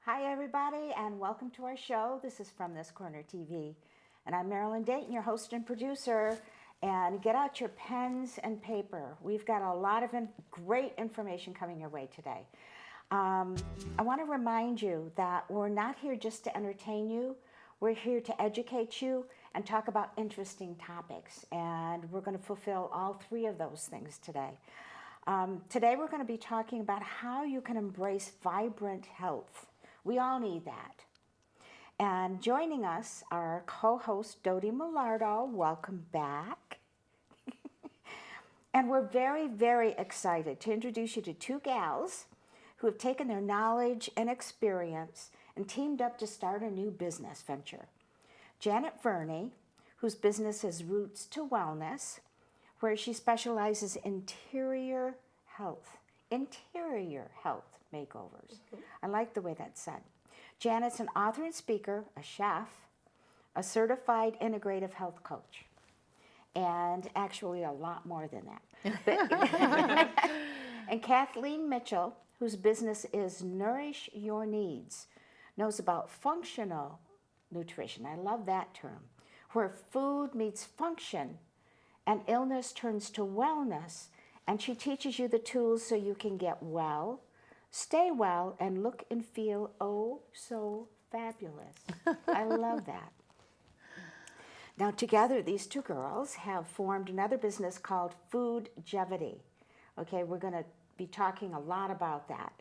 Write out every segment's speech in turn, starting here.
Hi everybody, and welcome to our show. This is From This Corner TV, and I'm Marilyn Dayton, your host and producer. And get out your pens and paper. We've got a lot of great information coming your way today. I want to remind you that we're not here just to entertain you. We're here to educate you and talk about interesting topics, and we're going to fulfill all three of those things today. Today we're going to be talking about how you can embrace vibrant health. We all need that. And joining us are our co-host, Dodie Milardo. Welcome back. And we're very, very excited to introduce you to two gals who have taken their knowledge and experience and teamed up to start a new business venture. Janet Vernay, whose business is Roots to Wellness, where she specializes in interior health makeovers. I like the way that's said. Janet's an author and speaker, a chef, a certified integrative health coach, and actually a lot more than that. And Kathleen Mitchell, whose business is Nourish Your Needs, knows about functional nutrition. I love that term, where food meets function and illness turns to wellness. And she teaches you the tools so you can get well, stay well, and look and feel oh so fabulous. I love that. Now together, these two girls have formed another business called Foodgevity. Okay, we're going to be talking a lot about that.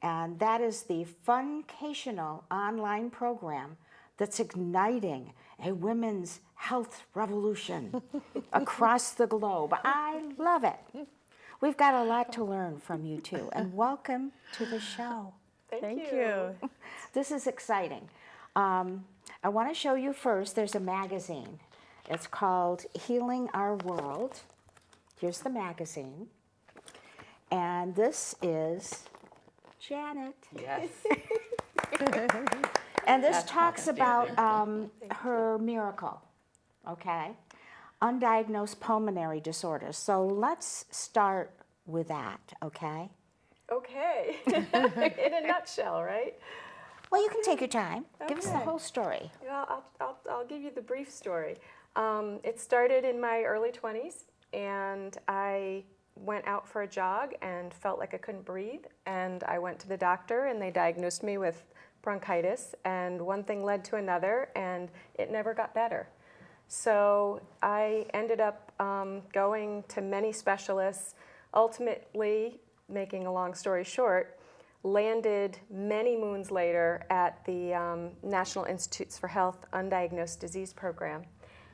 And that is the funcational online program that's igniting a women's health revolution across the globe. I love it. We've got a lot to learn from you two, and welcome to the show. Thank you. This is exciting. I want to show you first, there's a magazine. It's called Healing Our World. Here's the magazine. And this is Janet. Yes. And this talks about her miracle, okay? Undiagnosed pulmonary disorders. So let's start with that, okay? Okay. In a nutshell, right? Well, you can take your time. Okay. Give us the whole story. Well, I'll give you the brief story. It started in my early 20s, and I went out for a jog and felt like I couldn't breathe. And I went to the doctor, and they diagnosed me with bronchitis, and one thing led to another, and it never got better. So I ended up going to many specialists, ultimately, making a long story short, landed many moons later at the National Institutes for Health Undiagnosed Disease Program.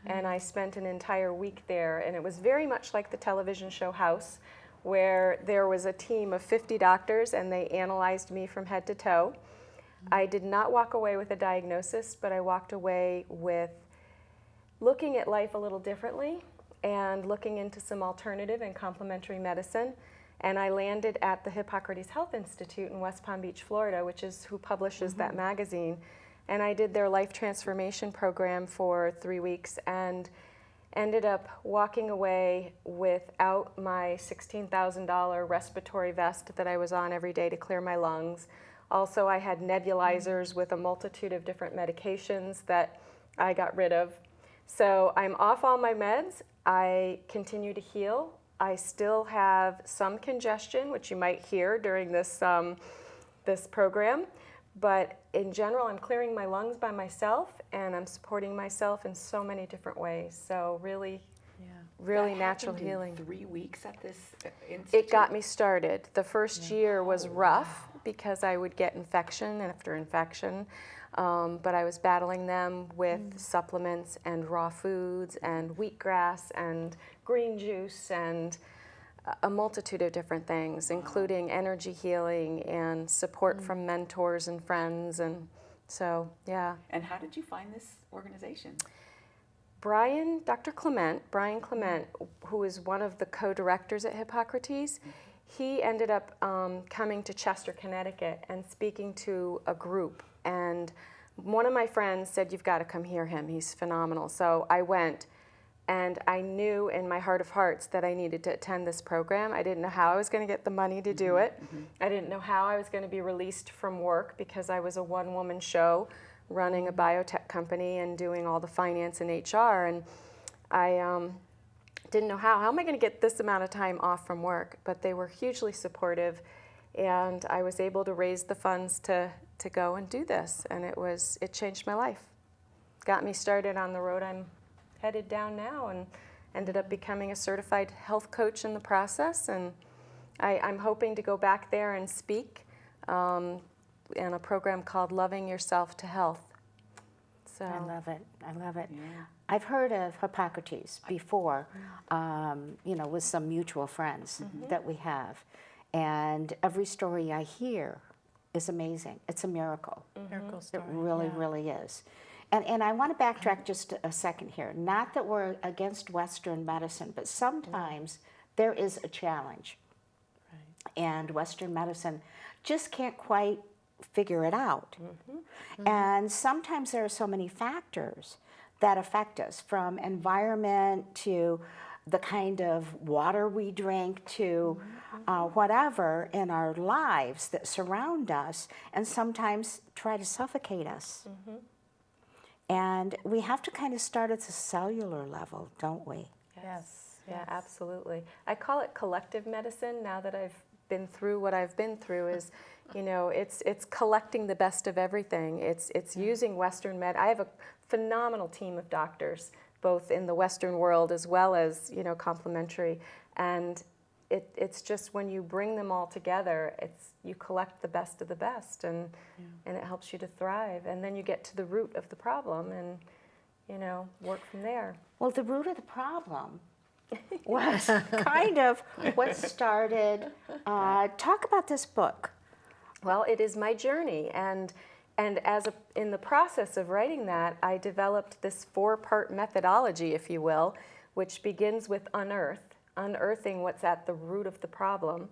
And I spent an entire week there, and it was very much like the television show House, where there was a team of 50 doctors, and they analyzed me from head to toe. I did not walk away with a diagnosis, but I walked away with looking at life a little differently and looking into some alternative and complementary medicine. And I landed at the Hippocrates Health Institute in West Palm Beach, Florida, which is who publishes that magazine. And I did their life transformation program for 3 weeks and ended up walking away without my $16,000 respiratory vest that I was on every day to clear my lungs. Also, I had nebulizers with a multitude of different medications that I got rid of. So I'm off all my meds. I continue to heal. I still have some congestion, which you might hear during this, this program. But in general, I'm clearing my lungs by myself, and I'm supporting myself in so many different ways. So really, really natural healing. 3 weeks at this institute? It got me started. The first year was rough because I would get infection after infection, but I was battling them with supplements and raw foods and wheatgrass and green juice and a multitude of different things, including energy healing and support from mentors and friends. And so, yeah. And how did you find this organization? Dr. Brian Clement, who is one of the co-directors at Hippocrates, he ended up coming to Chester, Connecticut and speaking to a group. And one of my friends said, "You've got to come hear him. He's phenomenal." So I went, and I knew in my heart of hearts that I needed to attend this program. I didn't know how I was going to get the money to do it. I didn't know how I was going to be released from work because I was a one-woman show running a biotech company and doing all the finance and HR. And I didn't know how am I going to get this amount of time off from work? But they were hugely supportive, and I was able to raise the funds to go and do this. And it changed my life. Got me started on the road I'm headed down now, and ended up becoming a certified health coach in the process. And I'm hoping to go back there and speak in a program called Loving Yourself to Health. So I love it. I love it. Yeah. I've heard of Hippocrates before, with some mutual friends that we have. And every story I hear is amazing. It's a miracle. Miracle story. It really, really is. And I want to backtrack just a second here. Not that we're against Western medicine, but sometimes there is a challenge. Right. And Western medicine just can't quite figure it out. And sometimes there are so many factors that affect us, from environment to the kind of water we drink to whatever in our lives that surround us, and sometimes try to suffocate us. And we have to kind of start at the cellular level, don't we? Yes. Yeah, absolutely. I call it collective medicine now that I've been through what I've been through. Is, it's collecting the best of everything. It's using Western med. I have a phenomenal team of doctors, both in the Western world as well as complementary. And it's just when you bring them all together, you collect the best of the best, and it helps you to thrive. And then you get to the root of the problem, and work from there. Well, the root of the problem was kind of what started. Talk about this book. Well, it is my journey, and in the process of writing that, I developed this 4-part methodology, if you will, which begins with unearthing what's at the root of the problem;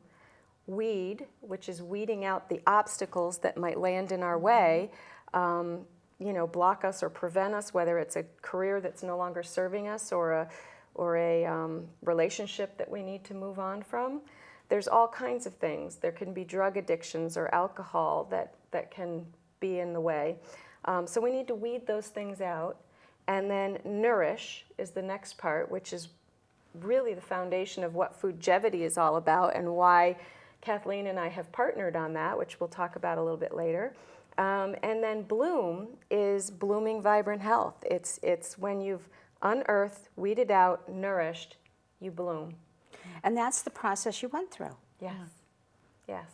weed, which is weeding out the obstacles that might land in our way, block us or prevent us, whether it's a career that's no longer serving us or a relationship that we need to move on from. There's all kinds of things. There can be drug addictions or alcohol that can be in the way. So we need to weed those things out. And then nourish is the next part, which is really the foundation of what Foodgevity is all about, and why Kathleen and I have partnered on that, which we'll talk about a little bit later. And then bloom is blooming vibrant health. It's when you've unearthed, weeded out, nourished, you bloom. And that's the process you went through. Yes. Yes.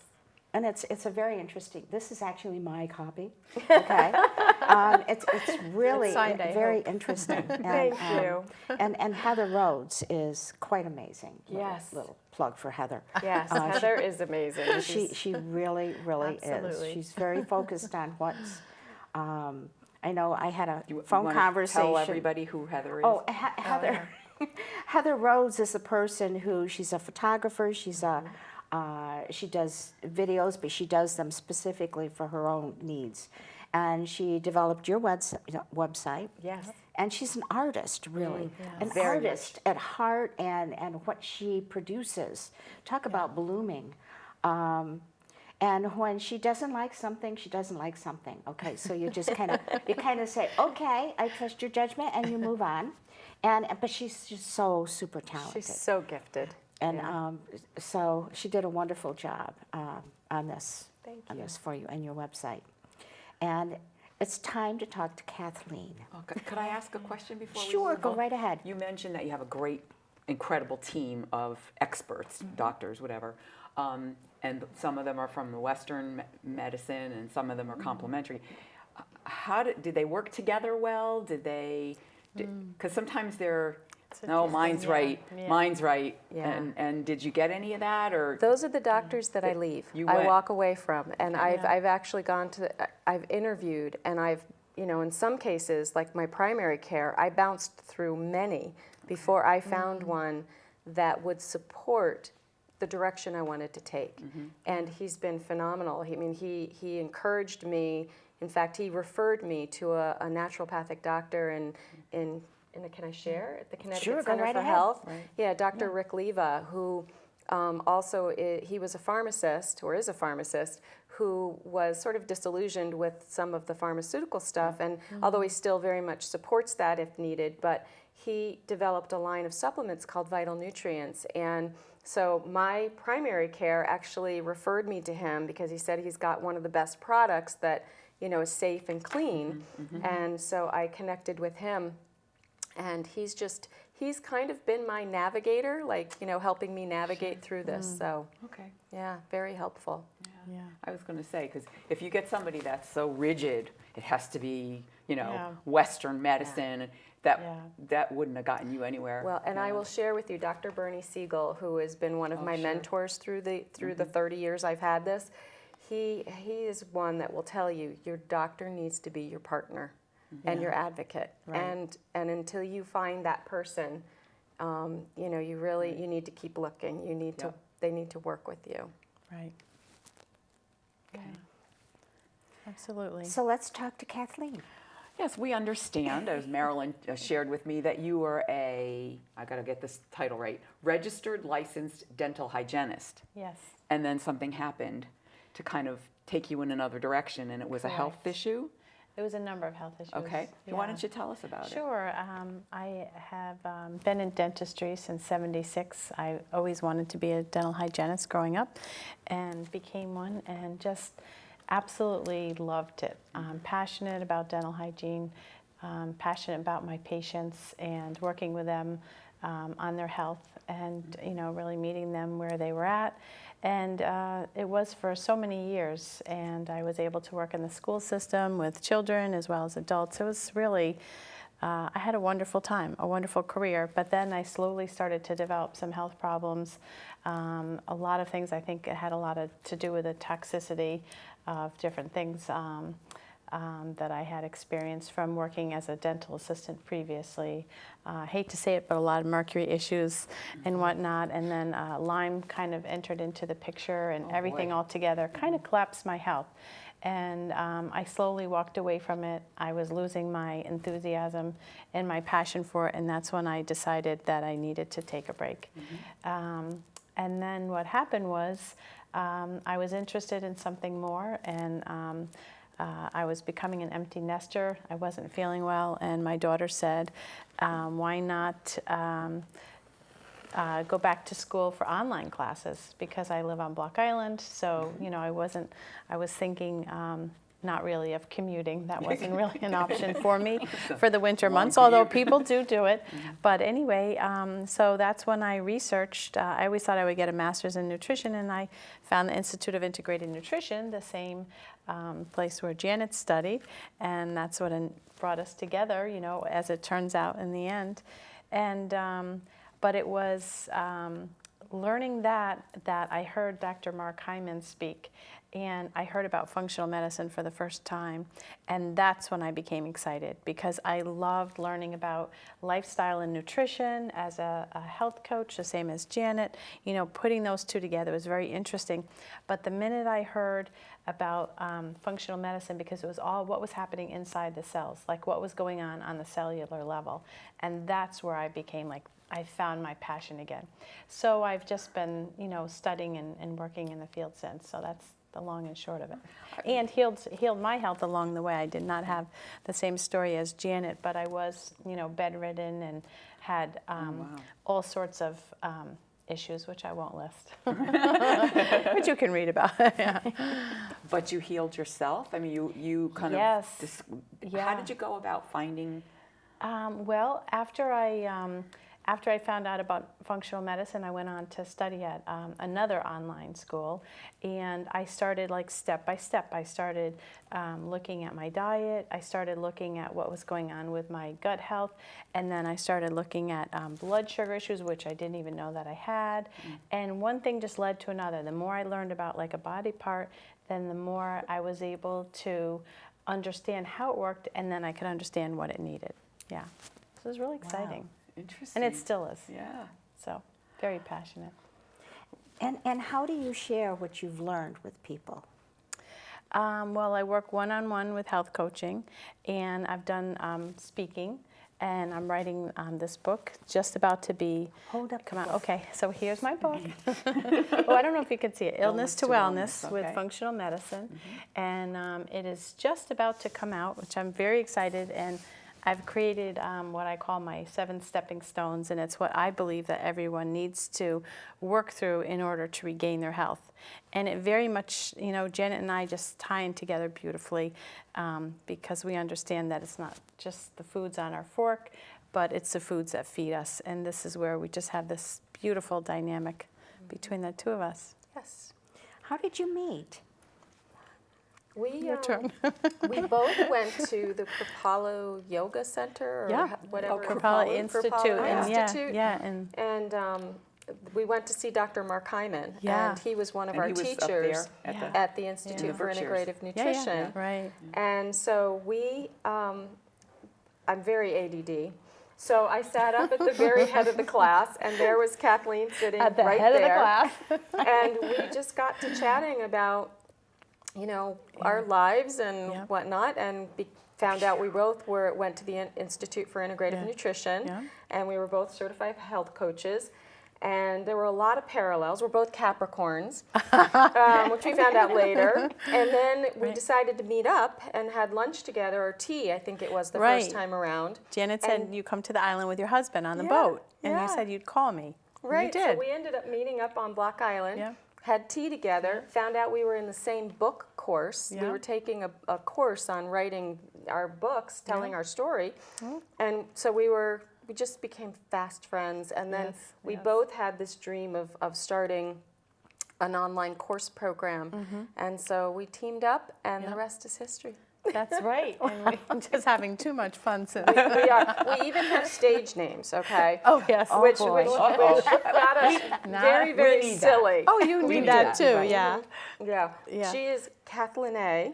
And it's a very interesting. This is actually my copy. Okay, it's really It's signed, I very hope. interesting. And, Thank you. And Heather Rhodes is quite amazing. Yes. Little plug for Heather. Yes, Heather is amazing. She really Absolutely. is. She's very focused on what's. I know I had a You phone wanna conversation. Tell everybody who Heather is. Oh, Heather. Heather Rhodes is a person she's a photographer. She's she does videos, but she does them specifically for her own needs. And she developed your website. Yes. And she's an artist, really. An Very artist at heart, and what she produces. Talk about blooming. And when she doesn't like something, she doesn't like something. Okay, so you just kind of say, okay, I trust your judgment, and you move on. But she's just so super talented. She's so gifted. And so she did a wonderful job on this. Thank On you. this for you and your website. And it's time to talk to Kathleen. Oh, could I ask a question before we Sure, move go on? right ahead. You mentioned that you have a great, incredible team of experts, doctors, whatever, and some of them are from the Western medicine, and some of them are complementary. How did they work together well? Did they? Because sometimes they're. No, mine's right. Yeah. Mine's right. Yeah. And did you get any of that, or? Those are the doctors that I leave. You I went. walk away from, and I've actually I've interviewed, and I've you know, in some cases, like my primary care, I bounced through many before I found one that would support the direction I wanted to take. And he's been phenomenal. He encouraged me. In fact, he referred me to a naturopathic doctor in the, can I share? At the Connecticut Sure, go Center right for ahead. Health. Right. Yeah, Dr. Rick Leva, who he was a pharmacist, or is a pharmacist, who was sort of disillusioned with some of the pharmaceutical stuff, and although he still very much supports that if needed, but he developed a line of supplements called Vital Nutrients. And so my primary care actually referred me to him because he said he's got one of the best products that, you know, is safe and clean. And so I connected with him, and he's kind of been my navigator, like, you know, helping me navigate through this. So Okay. yeah, very helpful. Yeah. I was going to say, because if you get somebody that's so rigid, it has to be, you know, Yeah. Western medicine, that wouldn't have gotten you anywhere. Well, and I will share with you Dr. Bernie Siegel, who has been one of my sure. mentors through the 30 years I've had this. He is one that will tell you your doctor needs to be your partner and your advocate. Right. And until you find that person, you know, you need to keep looking. You need to. They need to work with you. Right. Yeah. Absolutely. So let's talk to Kathleen. Yes, we understand, as Marilyn shared with me, that you are I got to get this title right, registered licensed dental hygienist. Yes. And then something happened to kind of take you in another direction, and it was a health Correct. issue? It was a number of health issues. Okay. Yeah. Why don't you tell us about it? Sure. I have been in dentistry since '76. I always wanted to be a dental hygienist growing up, and became one, and just absolutely loved it. I'm passionate about dental hygiene, passionate about my patients and working with them on their health, and you know, really meeting them where they were at. And it was for so many years, and I was able to work in the school system with children as well as adults. It was really, I had a wonderful time, a wonderful career, but then I slowly started to develop some health problems. A lot of things, I think it had a lot to do with the toxicity of different things that I had experienced from working as a dental assistant previously. Hate to say it, but a lot of mercury issues and whatnot. And then Lyme kind of entered into the picture, and everything all together kind of collapsed my health. And I slowly walked away from it. I was losing my enthusiasm and my passion for it, and that's when I decided that I needed to take a break. And then what happened was I was interested in something more, and I was becoming an empty nester. I wasn't feeling well, and my daughter said, why not go back to school for online classes, because I live on Block Island. So, you know, I was thinking not really of commuting. That wasn't really an option for me for the winter months, although people do it. But anyway, so that's when I researched. I always thought I would get a master's in nutrition, and I found the Institute of Integrated Nutrition, the same place where Janet studied, and that's what brought us together, you know, as it turns out in the end. And but it was learning that I heard Dr. Mark Hyman speak, and I heard about functional medicine for the first time, and that's when I became excited, because I loved learning about lifestyle and nutrition as a health coach, the same as Janet. You know, putting those two together was very interesting. But the minute I heard about functional medicine, because it was all what was happening inside the cells, like what was going on the cellular level, and that's where I became like, I found my passion again. So I've just been, you know, studying and working in the field since. So that's the long and short of it. And healed my health along the way. I did not have the same story as Janet, but I was, you know, bedridden and had all sorts of issues, which I won't list, but you can read about. Yeah. But you healed yourself? I mean, you kind Yes. of, how did you go about finding? Well, after I found out about functional medicine, I went on to study at another online school, and I started like step by step. I started looking at my diet, I started looking at what was going on with my gut health, and then I started looking at blood sugar issues, which I didn't even know that I had. And one thing just led to another. The more I learned about like a body part, then the more I was able to understand how it worked, and then I could understand what it needed. Yeah. So it was really exciting. Interesting. And it still is. Yeah. So very passionate. And how do you share what you've learned with people? Well, I work one-on-one with health coaching, and I've done speaking, and I'm writing this book, just about to be Hold up come the out. book. Okay, so here's my book. Oh, I don't know if you can see it. Illness to Wellness with okay. Functional Medicine, and it is just about to come out, which I'm very excited. And I've created what I call my 7 stepping stones, and it's what I believe that everyone needs to work through in order to regain their health. And it very much, you know, Janet and I just tie in together beautifully because we understand that it's not just the foods on our fork, but it's the foods that feed us. And this is where we just have this beautiful dynamic between the two of us. Yes. How did you meet? Your turn. We both went to the Kripalu Yoga Center or Yeah. whatever. Kripalu Institute. And Institute. yeah, and And we went to see Dr. Mark Hyman, Yeah. and he was one of And our he was up teachers there at Yeah. the, at the Institute the for Berkshires. Integrative yeah, Nutrition. right. And so I'm very ADD. So I sat up at the very head of the class, and there was Kathleen sitting At the right head there. of the class. And we just got to chatting about, you know, our lives and Yep. whatnot, and found out we both went to the Institute for Integrative Yeah. Nutrition, Yeah. and we were both certified health coaches. And there were a lot of parallels. We're both Capricorns, which we found out later. And then we Right. decided to meet up and had lunch together, or tea, I think it was the Right. first time around. Janet said And- you come to the island with your husband on the Yeah, boat, and yeah. you said you'd call me. And Right, you so did. we ended up meeting up on Block Island, Yeah. had tea together, found out we were in the same book course. We Yeah. were taking a course on writing our books, telling our story. And so we just became fast friends. And then Yes, we yes. both had this dream of starting an online course program. And so we teamed up, and the Yep. rust is history. That's right. And we're just having too much fun since. We even have stage names, okay? Oh, yes. which boy. got us very, very need that. silly. Oh, you need that too, yeah. Yeah. Yeah. She is Kathleen A,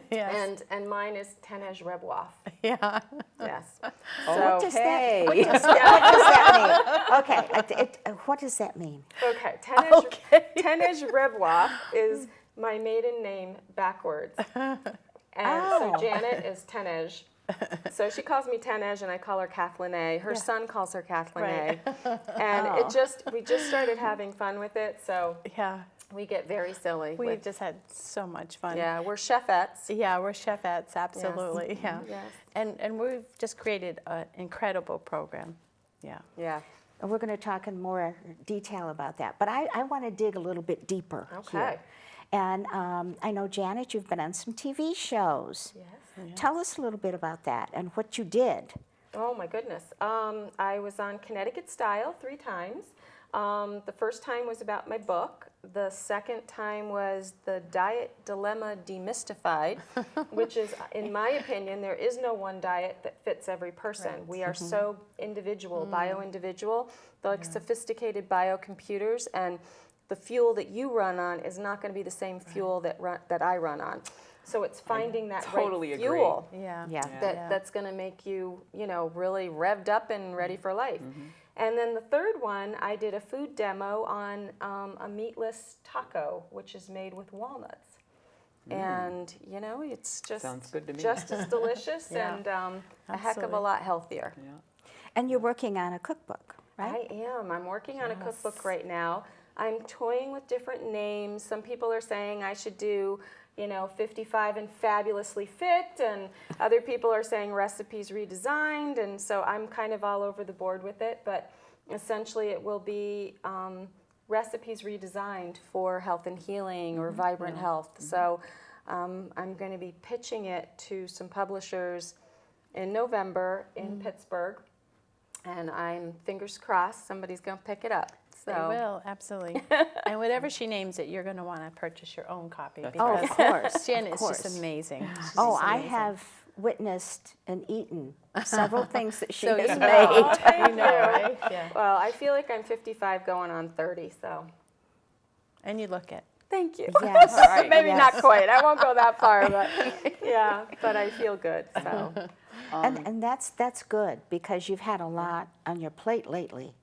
Yes. and mine is Tenej Rebwaf. Yeah. Yes. What does So, what does that mean? Okay, what does that mean? okay, Okay. Tenej Rebwaf is my maiden name backwards. And so Oh. Janet is Tenej. So she calls me Tenej, and I call her Kathleen A. Her son calls her Kathleen Right. A. And we just started having fun with it, so Yeah. we get very silly. We with, just had so much fun. yeah, we're chefettes. Yeah, we're chefettes, absolutely. Yeah. Yes. And we've just created an incredible program. Yeah. Yeah. And we're going to talk in more detail about that. But I want to dig a little bit deeper Okay. here. And I know, Janet, you've been on some TV shows. Yes. Tell us a little bit about that and what you did. Oh my goodness. I was on Connecticut Style 3 times. The first time was about my book. The second time was the Diet Dilemma Demystified, which is, in my opinion, there is no one diet that fits every person. We are so individual, bio-individual, like sophisticated biocomputers, and the fuel that you run on is not going to be the same fuel that I run on. So it's finding that totally right agree. fuel Yeah. Yeah. that's going to make you, really revved up and ready for life. And then the third one, I did a food demo on a meatless taco, which is made with walnuts. And, it's just, Sounds good to me. just as delicious Yeah. and a heck of a Absolutely. lot healthier. Yeah. And you're working on a cookbook, right? I am. I'm working on a cookbook right now. I'm toying with different names. Some people are saying I should do, 55 and fabulously fit, and other people are saying recipes redesigned, and so I'm kind of all over the board with it, but essentially it will be recipes redesigned for health and healing or vibrant health. So I'm going to be pitching it to some publishers in November in Pittsburgh, and I'm fingers crossed somebody's going to pick it up. They So will, absolutely. And whatever she names it, you're going to want to purchase your own copy. Oh, of course. Janet of is just course. amazing. She's Oh, just I amazing. have witnessed and eaten several things that she So has you made. know. Oh, thank You know, you. right? Yeah. Well, I feel like I'm 55 going on 30, so And you look it. Thank you. Yes. All right. Maybe Yes. not quite. I won't go that far, but yeah, but I feel good. So And that's good because you've had a lot on your plate lately.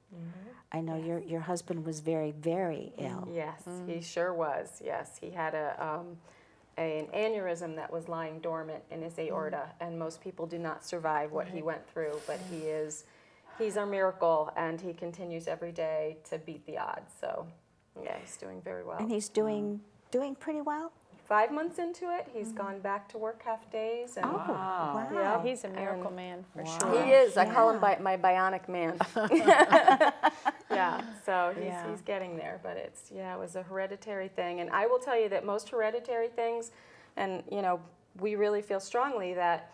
I know your husband was very, very ill. yes, he sure was. Yes, he had an aneurysm that was lying dormant in his aorta, and most people do not survive what he went through. But he's a miracle, and he continues every day to beat the odds. So yeah, he's doing very well. And he's doing pretty well. 5 months into it, he's gone back to work half days. And Wow. Yeah. He's a miracle man for sure. He is. I call him Yeah. my bionic man. Yeah, so he's getting there, but it was a hereditary thing. And I will tell you that most hereditary things, and we really feel strongly that,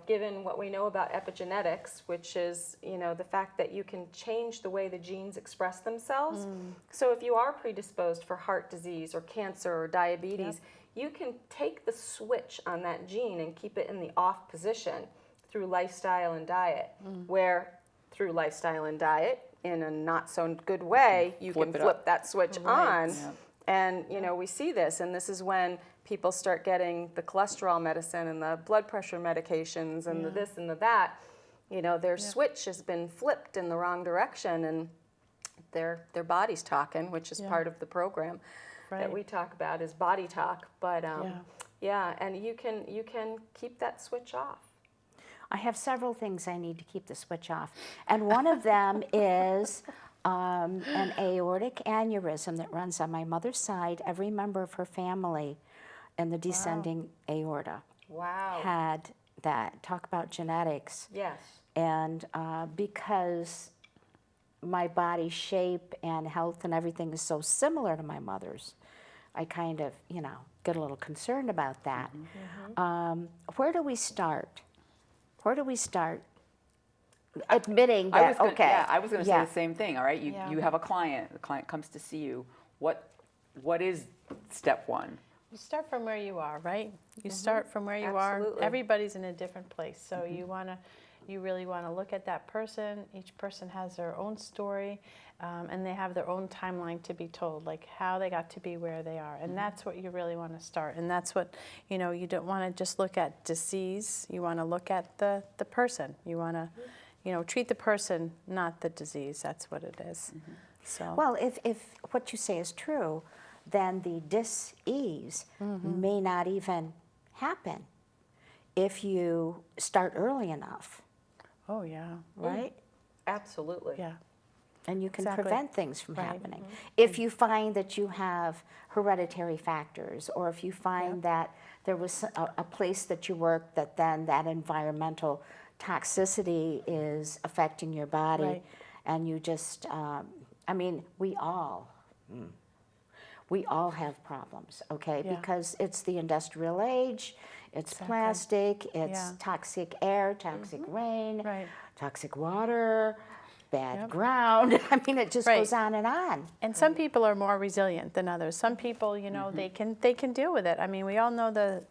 given what we know about epigenetics, which is, the fact that you can change the way the genes express themselves. So if you are predisposed for heart disease or cancer or diabetes, you can take the switch on that gene and keep it in the off position through lifestyle and diet, where through lifestyle and diet, in a not so good way, you can flip that switch on. Yep. And, we see this, and this is when people start getting the cholesterol medicine and the blood pressure medications and the this and the that. Their switch has been flipped in the wrong direction, and their body's talking, which is part of the program that we talk about is body talk. But and you can keep that switch off. I have several things I need to keep the switch off. And one of them is an aortic aneurysm that runs on my mother's side. Every member of her family in the descending aorta Wow. had that. Talk about genetics. Yes. And because my body shape and health and everything is so similar to my mother's, I kind of, get a little concerned about that. Where do we start? Where do we start admitting that, I was gonna say yeah. the same thing, all right? You have a client, the client comes to see you. What is step one? You start from where you are, right? You start from where you are. Absolutely. Everybody's in a different place, so you really want to look at that person. Each person has their own story, and they have their own timeline to be told, like how they got to be where they are. And that's what you really want to start. And that's what, you don't want to just look at disease. You want to look at the person. You want to, treat the person, not the disease. That's what it is. So. Well, if what you say is true, then the dis-ease may not even happen if you start early enough, Oh, yeah. right? Absolutely. Yeah. And you can Exactly. prevent things from Right. happening. If you find that you have hereditary factors, or if you find that there was a place that you worked that then that environmental toxicity is affecting your body, Right. and you just, we all have problems, okay? Yeah. Because it's the industrial age, it's plastic, it's Yeah. toxic air, toxic rain, Right. toxic water, bad ground. It just Right. goes on and on. And some people are more resilient than others. Some people, they can deal with it. We all know the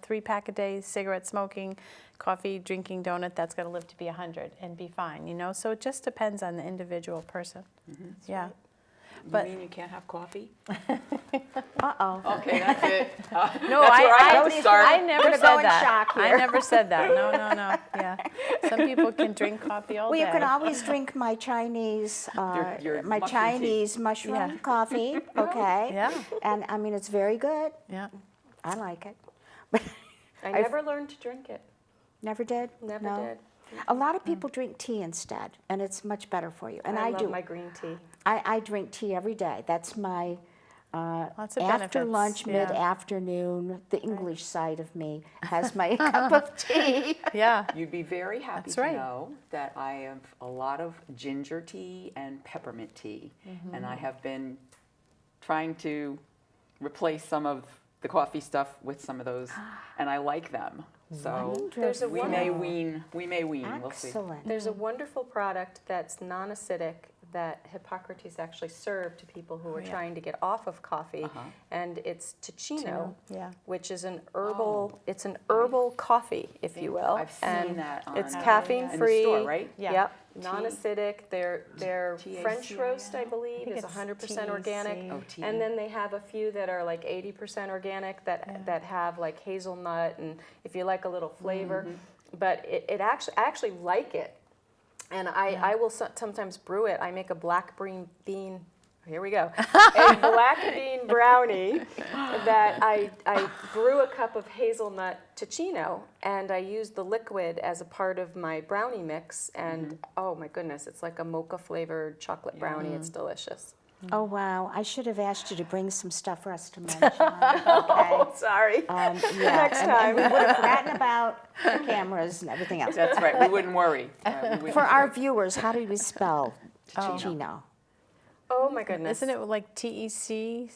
3-pack-a-day cigarette smoking, coffee drinking donut that's going to live to be 100 and be fine. So it just depends on the individual person. Yeah. But You mean you can't have coffee? Uh-oh. Okay, that's it. no, That's where I have to start. I never Gonna said go in that. shock I here. never said that. No. Yeah. Some people can drink coffee all Well, day. you can always drink my Chinese, Your my mushroom tea. Chinese mushroom Yeah. coffee, okay? Yeah. And it's very good. Yeah. I like it. But I never learned to drink it. never did? Never No? did. A lot of people drink tea instead, and it's much better for you. And I, love do. my green tea. I drink tea every day. That's my Lots of after benefits. lunch, Yeah. mid-afternoon. The English side of me has my cup of tea. Yeah. You'd be very happy That's to right. know that I have a lot of ginger tea and peppermint tea, and I have been trying to replace some of the coffee stuff with some of those, and I like them. So There's a we may wean. We'll see. Excellent. There's a wonderful product that's non-acidic that Hippocrates actually served to people who were trying to get off of coffee, and it's ticino, Yeah. which is an herbal. It's an herbal coffee, if you will. I've seen and that on it's in caffeine the free. store, right? Yeah. Yep. Non-acidic. Their French THC, roast, I yeah. believe, think is it's 100% organic. THC. Oh, THC. And then they have a few that are like 80% organic that have like hazelnut and if you like a little flavor. But I actually like it. And I will sometimes brew it. I make a black bean. Here we go. A black bean brownie that I brew a cup of hazelnut ticino, and I use the liquid as a part of my brownie mix. And oh my goodness, it's like a mocha flavored chocolate brownie. It's delicious. Oh, wow. I should have asked you to bring some stuff for us to mention. Okay. Oh, sorry. Yeah. Next and time. we would have forgotten about the cameras and everything else. That's right. We wouldn't worry. We wouldn't For our worry. viewers, how do we spell Ticino? Oh my goodness. Isn't it like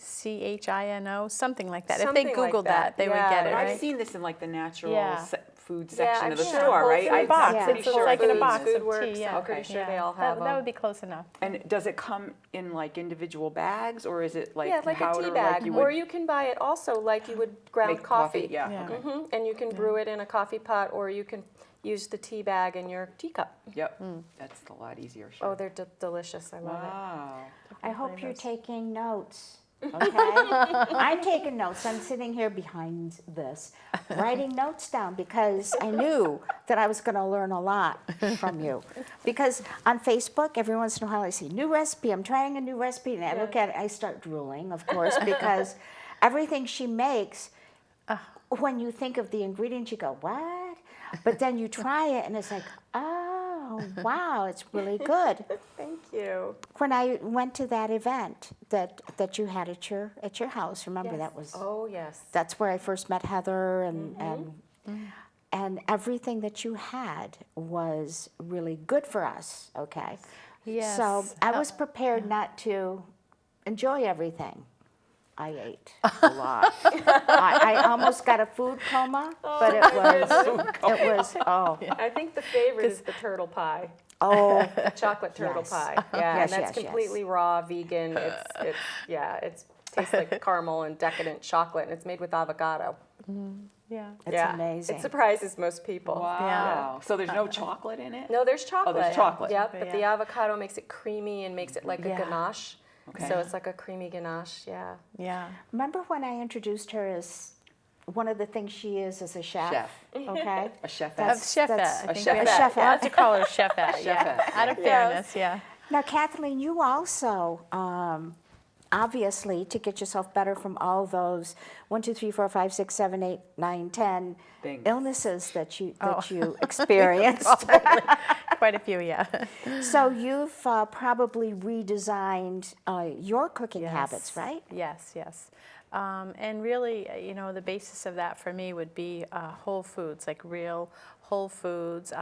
TECCHINO, something like that? If Something they like Googled that, they would yeah. get it, But right? I've seen this in like the natural Yeah. food Yeah, section I'm of the sure. store, Whole right? Foods. In a box. Yeah. It's Pretty sure like in a Foods, box Food of Works, tea. Yeah. I'm pretty sure they all have that them. would be close enough. And does it come in like individual bags, or is it like Yeah, like powder, a tea bag, like you or would you can buy it also like you would ground make coffee. Yeah. Yeah. Okay. And you can brew it in a coffee pot, or you can use the tea bag in your teacup. Yep. That's a lot easier. Sure. Oh, they're delicious. I love it. Wow. I hope you're taking notes. Okay? I'm taking notes. I'm sitting here behind this, writing notes down because I knew that I was going to learn a lot from you. Because on Facebook, every once in a while I see new recipe. I'm trying a new recipe, and I look at it. I start drooling, of course, because everything she makes, when you think of the ingredients, you go, what? But then you try it, and it's like, oh, wow, it's really good. Thank you. When I went to that event that you had at your house, remember Yes. that was Oh, yes. that's where I first met Heather, and everything that you had was really good for us. Okay, Yes. so I was prepared not to enjoy everything. I ate a lot. I almost got a food coma, but it was I think the favorite is the turtle pie. oh The chocolate turtle Yes. pie. Yeah, Yes, and that's yes, completely raw, vegan. It tastes like caramel and decadent chocolate, and it's made with avocado. Yeah. it's amazing. It surprises most people. Wow. So there's no chocolate in it? No, there's chocolate. there's chocolate. Yep, But but the avocado makes it creamy and makes it like a Yeah. ganache. Okay. So it's like a creamy ganache, yeah. Yeah. Remember when I introduced her as one of the things she is as a chef? Chef. Okay. A chef. Of chefette. I think chefette. we A chefette. have to call her chefette. Yeah. Chefette, Out of Yes. fairness, yeah. Now, Kathleen, you also, obviously, to get yourself better from all those 1, 2, 3, 4, 5, 6, 7, 8, 9, 10 Things. illnesses that you experienced. Quite a few, yeah. So you've probably redesigned your cooking habits, right? Yes, yes. And really, the basis of that for me would be whole foods, like real whole foods,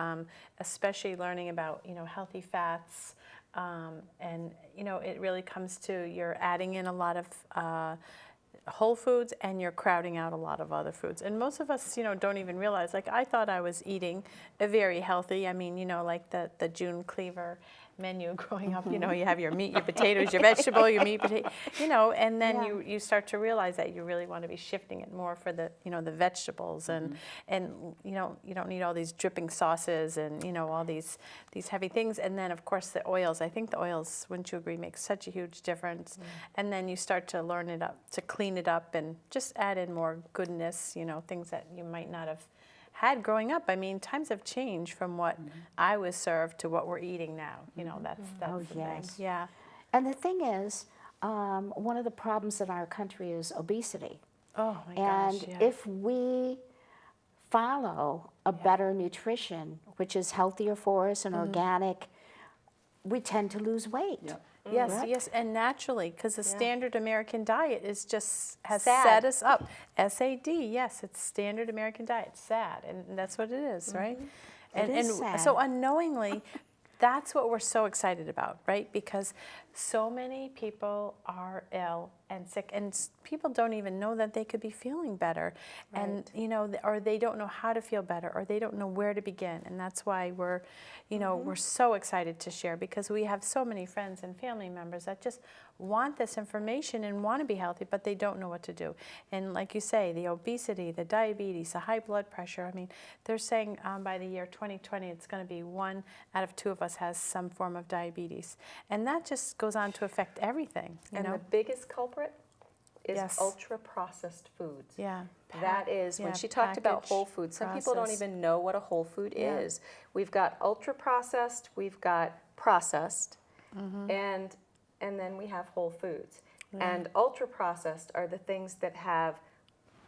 especially learning about, healthy fats. And, it really comes to you're adding in a lot of whole foods and you're crowding out a lot of other foods. And most of us, don't even realize, like I thought I was eating a very healthy, like the June Cleaver menu growing up, you have your meat, your potatoes, your vegetable, your meat, potato, and then you start to realize that you really want to be shifting it more for the, the vegetables and you don't need all these dripping sauces and, all these heavy things. And then of course the oils, I think the oils, wouldn't you agree, make such a huge difference. And then you start to learn it up, to clean it up and just add in more goodness, things that you might not have had growing up. I mean, times have changed from what I was served to what we're eating now. That's Oh, the yes. thing. Yeah. And the thing is, one of the problems in our country is obesity. Oh my And gosh. Yeah. if we follow a better nutrition, which is healthier for us and organic, we tend to lose weight. Yep. Yes, Correct? yes, and naturally, because the standard American diet has Sad. set us up. SAD, yes, it's standard American diet. Sad, and that's what it is, right? It is and sad. so unknowingly, that's what we're so excited about, right? Because so many people are ill and sick, and people don't even know that they could be feeling better, and or they don't know how to feel better, or they don't know where to begin. And that's why we're we're so excited to share, because we have so many friends and family members that just want this information and want to be healthy, but they don't know what to do. And like you say, the obesity, the diabetes, the high blood pressure, I mean, they're saying by the year 2020, it's going to be 1 out of 2 of us has some form of diabetes. And that just goes on to affect everything. And the biggest culprit is ultra-processed foods. Yeah. That is, when she talked about whole foods, some people don't even know what a whole food is. We've got ultra-processed, we've got processed, and then we have whole foods. And ultra-processed are the things that have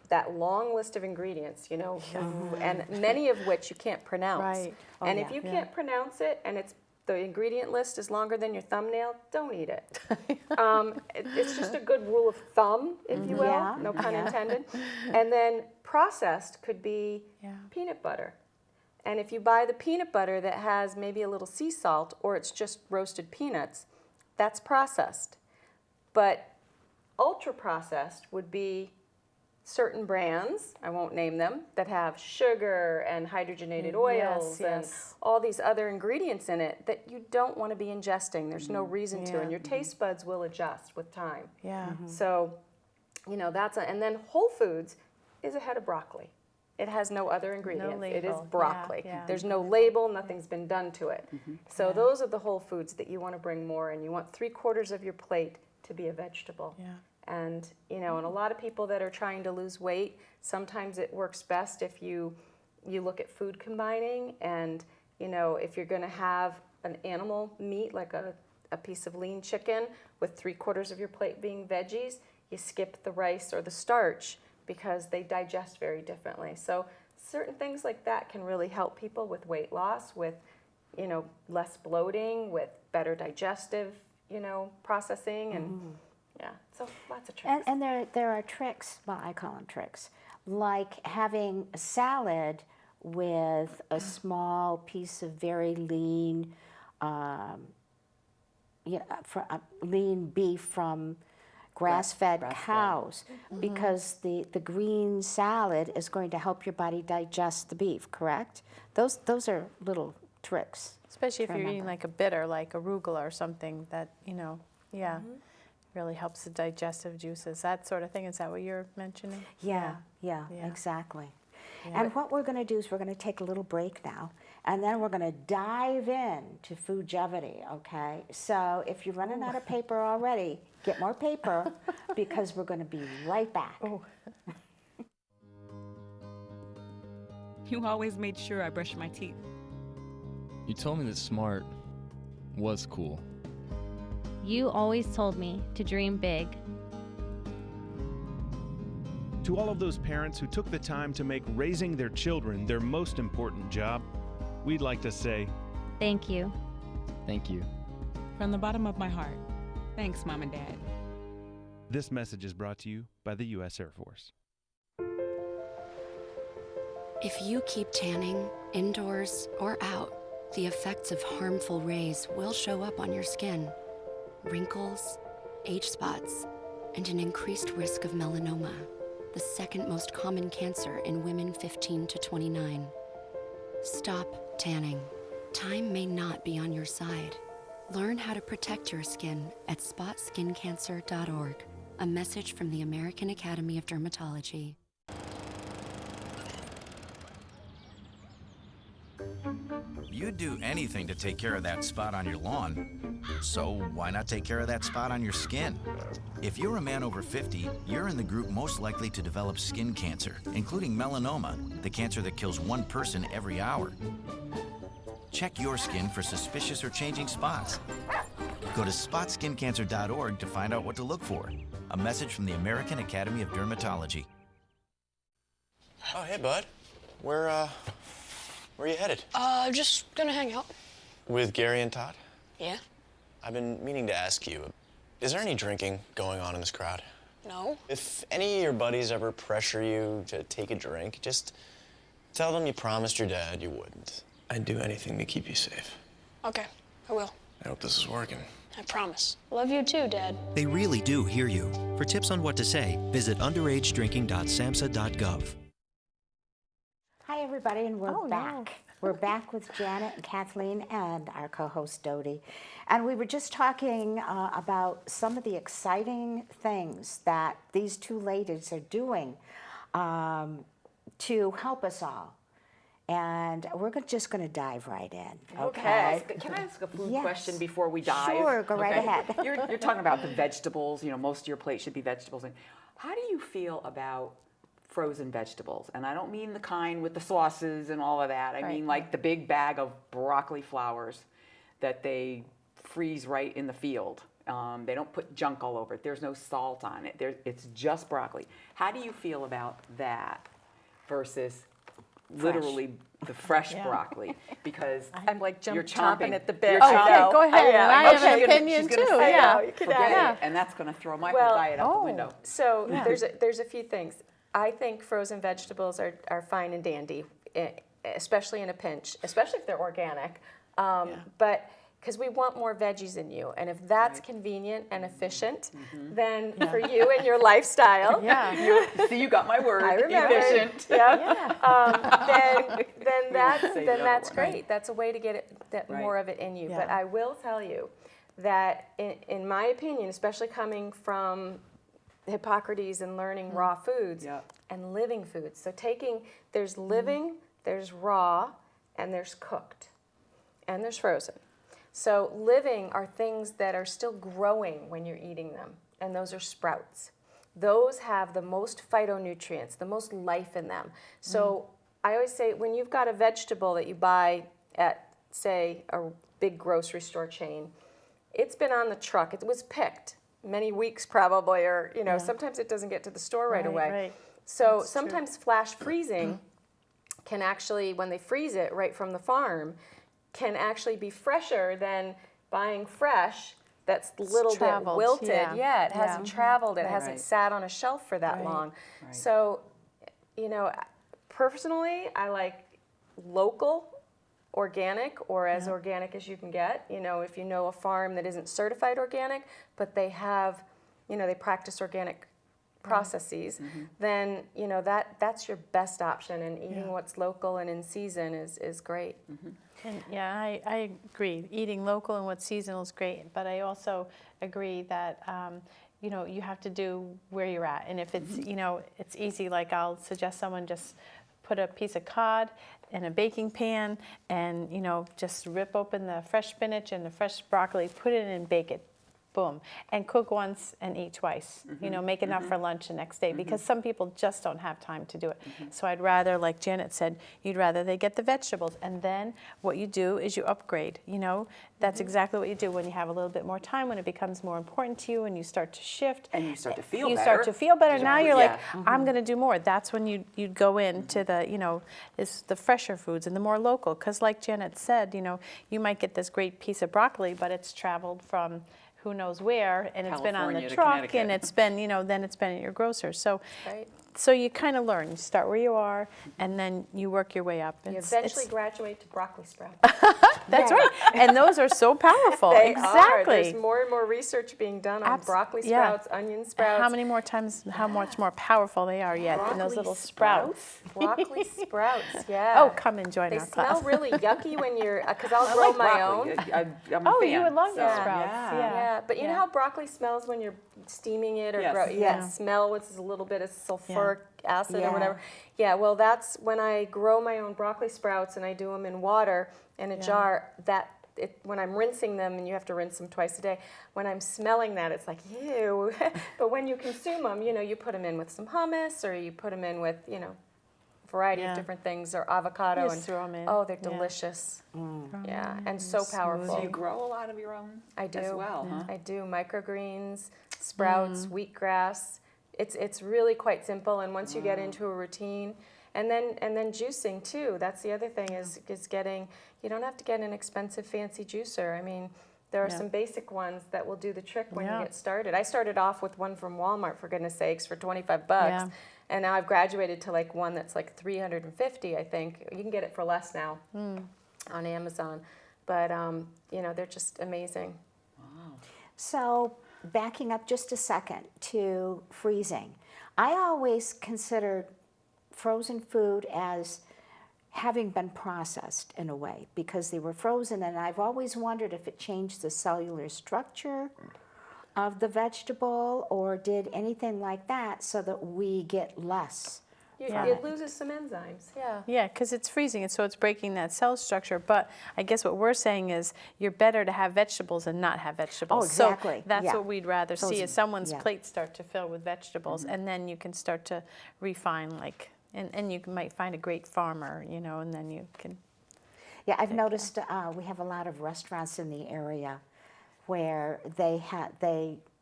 that long list of ingredients, and many of which you can't pronounce. Right. Oh, and if you can't pronounce it, and the ingredient list is longer than your thumbnail, don't eat it. It's just a good rule of thumb, if you will, no pun intended. And then processed could be peanut butter. And if you buy the peanut butter that has maybe a little sea salt, or it's just roasted peanuts, that's processed. But ultra-processed would be certain brands, I won't name them, that have sugar and hydrogenated oils and all these other ingredients in it that you don't want to be ingesting. There's no reason to, and your taste buds will adjust with time. So, that's and then whole foods is a head of broccoli. It has no other ingredients. No it is label. broccoli. There's no label, nothing's been done to it. So those are the whole foods that you want to bring more, and you want 3/4 of your plate to be a vegetable. And, and a lot of people that are trying to lose weight, sometimes it works best if you look at food combining, and, if you're going to have an animal meat, like a piece of lean chicken with 3/4 of your plate being veggies, you skip the rice or the starch because they digest very differently. So certain things like that can really help people with weight loss, with, less bloating, with better digestive, processing, and so lots of tricks. And there are tricks, well, I call them tricks, like having a salad with a small piece of very lean, lean beef from grass-fed cows, because the green salad is going to help your body digest the beef, correct? Those are little tricks. Especially if you're eating like a bitter, like arugula or something that, really helps the digestive juices, that sort of thing. Is that what you're mentioning? Yeah, exactly. And what we're going to do is we're going to take a little break now, and then we're going to dive in to foodgevity, okay? So if you're running out of paper already, get more paper, because we're going to be right back. You always made sure I brushed my teeth. You told me that smart was cool. You always told me to dream big. To all of those parents who took the time to make raising their children their most important job, we'd like to say, thank you. Thank you. From the bottom of my heart, thanks, Mom and Dad. This message is brought to you by the U.S. Air Force. If you keep tanning, indoors or out, the effects of harmful rays will show up on your skin. Wrinkles, age spots, and an increased risk of melanoma, the second most common cancer in women 15 to 29. Stop tanning. Time may not be on your side. Learn how to protect your skin at spotskincancer.org. A message from the American Academy of Dermatology. You'd do anything to take care of that spot on your lawn. So why not take care of that spot on your skin? If you're a man over 50, you're in the group most likely to develop skin cancer, including melanoma, the cancer that kills 1 person every hour. Check your skin for suspicious or changing spots. Go to spotskincancer.org to find out what to look for. A message from the American Academy of Dermatology. Oh, hey, bud. Where are you headed? Just gonna hang out. With Gary and Todd? Yeah. I've been meaning to ask you, is there any drinking going on in this crowd? No. If any of your buddies ever pressure you to take a drink, just tell them you promised your dad you wouldn't. I'd do anything to keep you safe. Okay, I will. I hope this is working. I promise. Love you too, Dad. They really do hear you. For tips on what to say, visit underagedrinking.samhsa.gov. Hi, everybody, and we're back. We're back with Janet and Kathleen and our co-host Dodie. And we were just talking about some of the exciting things that these two ladies are doing to help us all. And we're just going to dive right in. Okay. Can I ask a food Yes. question before we dive? Sure, go right ahead. You're talking about the vegetables. Most of your plate should be vegetables. And how do you feel about frozen vegetables? And I don't mean the kind with the sauces and all of that. I mean like the big bag of broccoli flowers that they freeze right in the field. They don't put junk all over it. There's no salt on it. It's just broccoli. How do you feel about that versus literally the fresh broccoli? Because I'm like you're chomping at the bit. You're chomping. Go ahead. I have an opinion she's too. gonna say, Yeah. forget it, and that's going to throw my whole diet out the window. So there's a few things. I think frozen vegetables are fine and dandy, especially in a pinch, especially if they're organic. But because we want more veggies in you, and if that's convenient and efficient, then for you and your lifestyle, See, you got my word. I remember. Efficient. Then that's great. That's a way to get more of it in you. Yeah. But I will tell you that, in my opinion, especially coming from Hippocrates and learning raw foods and living foods. So there's living, there's raw, and there's cooked, and there's frozen. So living are things that are still growing when you're eating them, and those are sprouts. Those have the most phytonutrients, the most life in them. So I always say, when you've got a vegetable that you buy at, say, a big grocery store chain, it's been on the truck, it was picked many weeks probably, or sometimes it doesn't get to the store right away. Right. So sometimes flash freezing can actually, when they freeze it right from the farm, can actually be fresher than buying fresh that's a little bit wilted. It hasn't traveled, it hasn't sat on a shelf for that long. So, personally, I like local, organic, or as organic as you can get. If you know a farm that isn't certified organic, but they have, they practice organic processes, then that's your best option. And eating what's local and in season is great. And I agree. Eating local and what's seasonal is great, but I also agree that you have to do where you're at. And if it's it's easy, like I'll suggest someone just put a piece of cod in a baking pan and just rip open the fresh spinach and the fresh broccoli, put it in and bake it. Boom. And cook once and eat twice. Make enough for lunch the next day, because some people just don't have time to do it. So I'd rather, like Janet said, you'd rather they get the vegetables, and then what you do is you upgrade. That's exactly what you do when you have a little bit more time, when it becomes more important to you and you start to shift. And you start to feel better. You start to feel better. Now you're like, I'm going to do more. That's when you'd go into the, is the fresher foods and the more local. Because like Janet said, you might get this great piece of broccoli, but it's traveled from who knows where, and it's been on the truck, and it's been, then it's been at your grocer. So, so you kind of learn. You start where you are, and then you work your way up. You eventually graduate to broccoli sprouts. That's right, and those are so powerful. They exactly. are. There's more and more research being done on broccoli sprouts, onion sprouts. How many more times, how much more powerful they are yet in those little sprouts. Broccoli sprouts, Oh, come and join they our class. They smell really yucky when you're, because I'll grow my own. I'm a fan, you would love your sprouts. Yeah, but you know how broccoli smells when you're steaming it, or you smell with a little bit of sulfuric acid or whatever. Yeah, well, that's when I grow my own broccoli sprouts and I do them in water in a jar. When I'm rinsing them, and you have to rinse them twice a day, when I'm smelling that, it's like, ew. But when you consume them, you put them in with some hummus, or you put them in with, variety of different things, or avocado, and throw them in. Oh, they're delicious. And so powerful. So you grow a lot of your own? I do. As well, huh? I do microgreens, sprouts, wheatgrass. It's really quite simple, and once you get into a routine, and then juicing too. That's the other thing is getting. You don't have to get an expensive fancy juicer. I mean, there are some basic ones that will do the trick when you get started. I started off with one from Walmart, for goodness sakes, for $25, and now I've graduated to like one that's like $350. I think you can get it for less now on Amazon. But, you know, they're just amazing. So backing up just a second to freezing, I always considered frozen food as having been processed in a way because they were frozen, and I've always wondered if it changed the cellular structure of the vegetable or did anything like that so that we get less. It loses some enzymes. Yeah, because it's freezing, and so it's breaking that cell structure. But I guess what we're saying is you're better to have vegetables and not have vegetables. Oh, exactly. So that's Yeah. what we'd rather see is someone's yeah. plate start to fill with vegetables, and then you can start to refine, like, and you might find a great farmer, you know, and then you can. Yeah, I've noticed we have a lot of restaurants in the area where they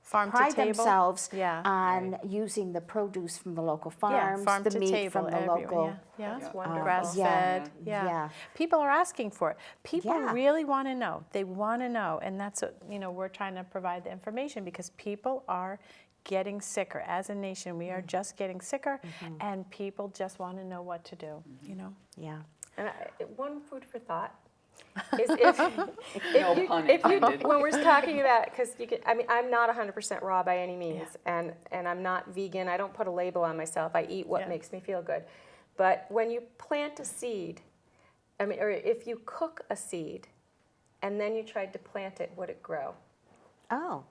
Farm to pride table? themselves Yeah. on using the produce from the local farms, farm the to meat table from the everywhere. local. Yeah, That's wonderful. grass Yeah. fed. Yeah. People are asking for it. People Yeah. really want to know. They want to know, and that's what, you know, we're trying to provide the information because people are getting sicker. As a nation, we are just getting sicker, and people just want to know what to do. You know. Yeah. And one food for thought is if when we're talking about, because you can, I mean, I'm not 100% raw by any means, and I'm not vegan. I don't put a label on myself. I eat what makes me feel good. But when you plant a seed, I mean, or if you cook a seed, and then you tried to plant it, would it grow? Oh.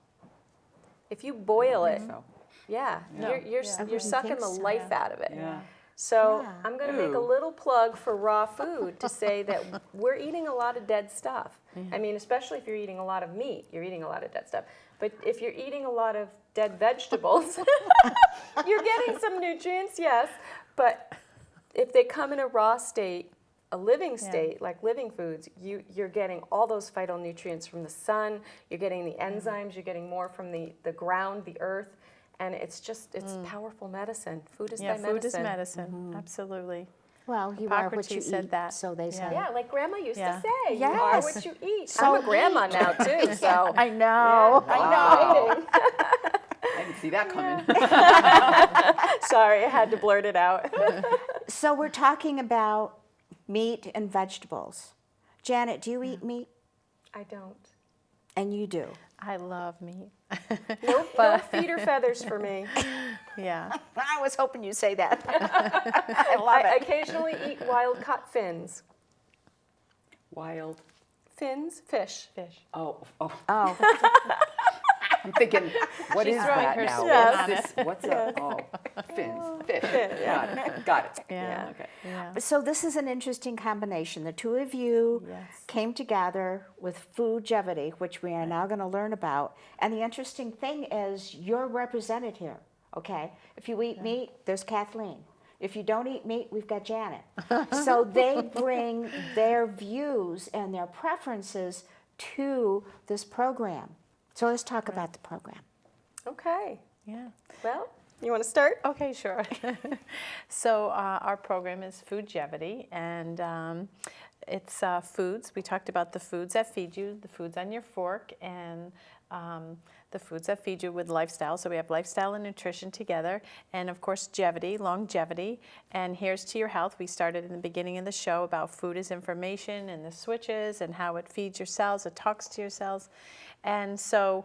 If you boil it, So. you're sucking the life out of it. Yeah. So I'm going to make a little plug for raw food to say that we're eating a lot of dead stuff. I mean, especially if you're eating a lot of meat, you're eating a lot of dead stuff. But if you're eating a lot of dead vegetables, you're getting some nutrients, yes. But if they come in a raw state, a living state, like living foods, you're getting all those phytonutrients from the sun, you're getting the enzymes, you're getting more from the ground, the earth. And it's just, it's powerful medicine. Food is thy medicine. Food is medicine, absolutely. Well, you are what you Hippocrates said eat, that. so they say. Yeah, like Grandma used to say, you Yes. are what you eat. So I'm a grandma now, too, so. I know, I know. I didn't see that coming. Sorry, I had to blurt it out. So we're talking about meat and vegetables. Janet, do you eat meat? I don't. And you do? I love meat. No feet or feathers for me. Yeah. I was hoping you'd say that. I love I it. occasionally eat wild-caught fins. Wild. Fins, fish. Oh. Oh. I'm thinking, what is throwing that her now? spin on What's this? What's up? Oh, fins, fish. Got it. Yeah. Okay. Yeah. So this is an interesting combination. The two of you came together with foodgevity, which we are now going to learn about. And the interesting thing is you're represented here, okay? If you eat meat, there's Kathleen. If you don't eat meat, we've got Janet. So they bring their views and their preferences to this program. So let's talk about the program. Okay. Yeah. Well, you want to start? Okay, sure. So our program is Foodgevity, and it's foods. We talked about the foods that feed you, the foods on your fork, and the foods that feed you with lifestyle. So we have lifestyle and nutrition together, and of course longevity, and here's to your health. We started in the beginning of the show about food as information and the switches and how it feeds your cells, it talks to your cells. And so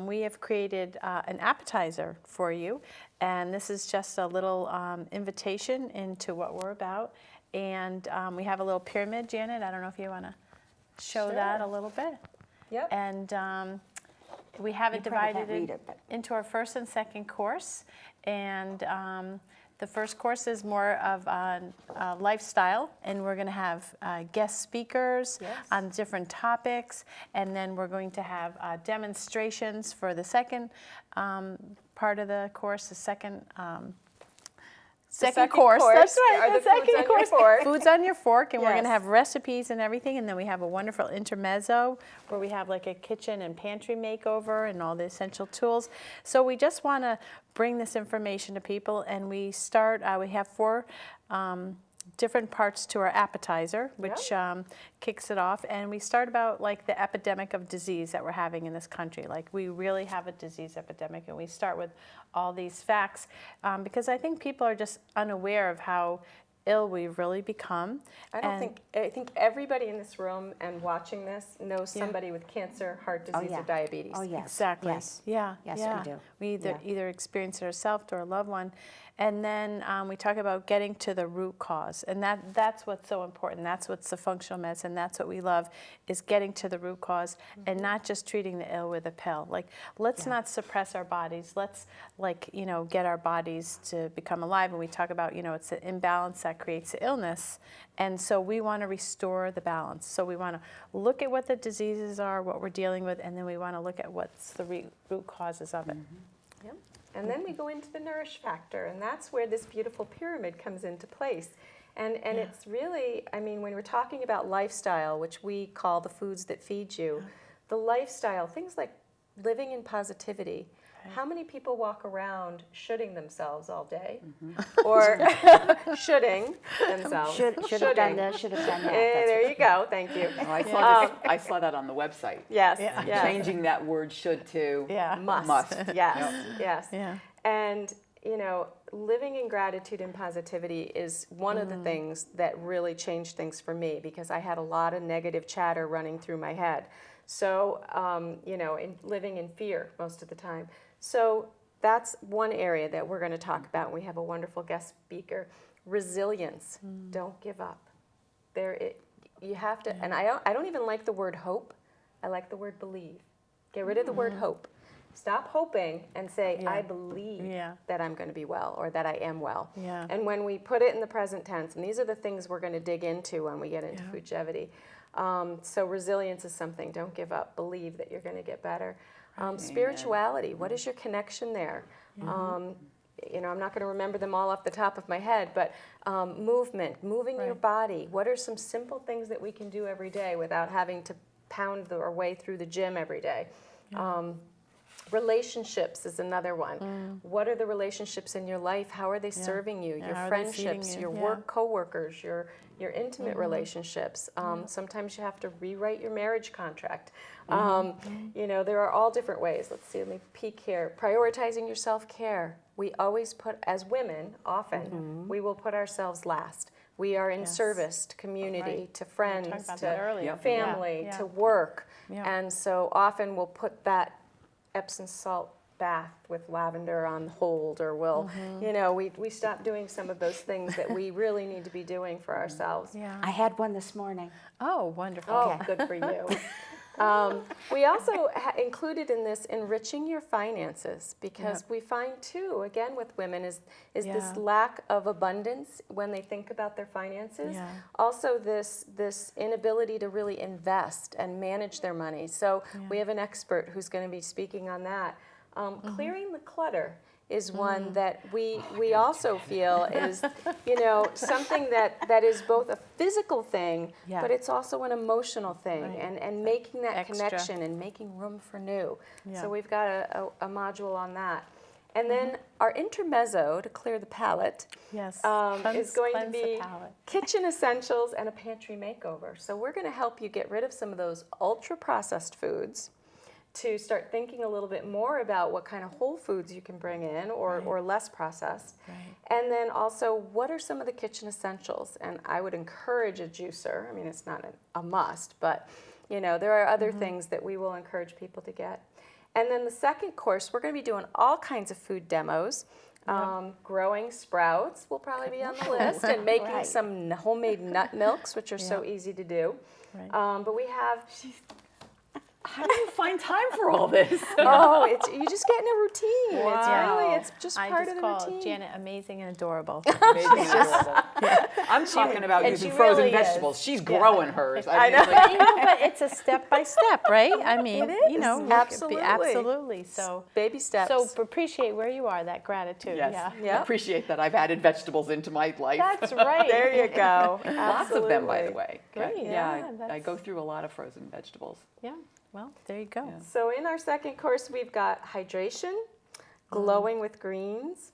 we have created an appetizer for you, and this is just a little invitation into what we're about. And we have a little pyramid, Janet. I don't know if you want to show that a little bit. Yep. And we have it divided into our first and second course. And the first course is more of lifestyle, and we're going to have guest speakers on different topics, and then we're going to have demonstrations for the second part of the course, the second course. That's right. The second course. Foods on your fork, and we're going to have recipes and everything, and then we have a wonderful intermezzo where we have like a kitchen and pantry makeover and all the essential tools. So we just want to bring this information to people, and we start. We have 4 different parts to our appetizer, which kicks it off. And we start about like the epidemic of disease that we're having in this country. Like we really have a disease epidemic, and we start with all these facts because I think people are just unaware of how ill we've really become. I think everybody in this room and watching this knows somebody with cancer, heart disease, or diabetes. Oh, yes. Exactly. Yes. Yeah. Yes, yeah. we do. We either experience it ourselves or a loved one. And then we talk about getting to the root cause. And that's what's so important. That's what's the functional medicine. That's what we love, is getting to the root cause and not just treating the ill with a pill. Like, let's not suppress our bodies. Let's, get our bodies to become alive. And we talk about, it's the imbalance that creates the illness. And so we want to restore the balance. So we want to look at what the diseases are, what we're dealing with, and then we want to look at what's the root causes of it. Yep. And then we go into the nourish factor, and that's where this beautiful pyramid comes into place. And it's really, when we're talking about lifestyle, which we call the foods that feed you, the lifestyle, things like living in positivity. How many people walk around shooting themselves all day? Or shooting themselves. Should have done this, should have done that. There you go, thank you. Oh, I saw that on the website. Yes. Changing that word should to must. Yes. Yeah. And, living in gratitude and positivity is one of the things that really changed things for me, because I had a lot of negative chatter running through my head. So, living in fear most of the time. So that's one area that we're going to talk about. And we have a wonderful guest speaker. Resilience. Don't give up. You have to, and I don't even like the word hope. I like the word believe. Get rid of the word hope. Stop hoping and say, I believe that I'm going to be well, or that I am well. Yeah. And when we put it in the present tense, and these are the things we're going to dig into when we get into Foodgevity. So resilience is something. Don't give up. Believe that you're going to get better. Spirituality. What is your connection there? I'm not going to remember them all off the top of my head, but movement, moving your body. What are some simple things that we can do every day without having to pound our way through the gym every day? Relationships is another one. What are the relationships in your life? How are they serving you? Your friendships, your work coworkers, your intimate relationships. Sometimes you have to rewrite your marriage contract. There are all different ways. Let's see, let me peek here. Prioritizing your self-care. We always put, as women, often, we will put ourselves last. We are in service to community, to friends, to family, to work. And so often we'll put that Epsom salt bath with lavender on hold, or we'll, we stop doing some of those things that we really need to be doing for ourselves. I had one this morning. Oh, wonderful. Oh, good for you. We also included in this enriching your finances, because we find too, again with women, is this lack of abundance when they think about their finances. Also this inability to really invest and manage their money. So we have an expert who's going to be speaking on that. Clearing the clutter is one that we also feel is, something that is both a physical thing, but it's also an emotional thing, and making that connection and making room for new. So we've got a module on that. And then our intermezzo, to clear the palate, is going to be kitchen essentials and a pantry makeover. So we're going to help you get rid of some of those ultra-processed foods, to start thinking a little bit more about what kind of whole foods you can bring in, or less processed. And then also, what are some of the kitchen essentials? And I would encourage a juicer. It's not a must, but there are other things that we will encourage people to get. And then the second course, we're going to be doing all kinds of food demos. Growing sprouts will probably be on the list, and making some homemade nut milks, which are so easy to do. But we have... How do you find time for all this? You just get in a routine. Wow. It's just part of the routine. I just call Janet amazing and adorable. Amazing and adorable. I'm talking about using frozen vegetables. She's growing hers. I know. But it's a step by step, right? It is. Absolutely. So baby steps. So appreciate where you are. That gratitude. Yes. I appreciate that I've added vegetables into my life. That's right. There you go. Lots of them, by the way. Great. I go through a lot of frozen vegetables. Yeah. Well, there you go. So in our second course, we've got hydration, glowing with greens,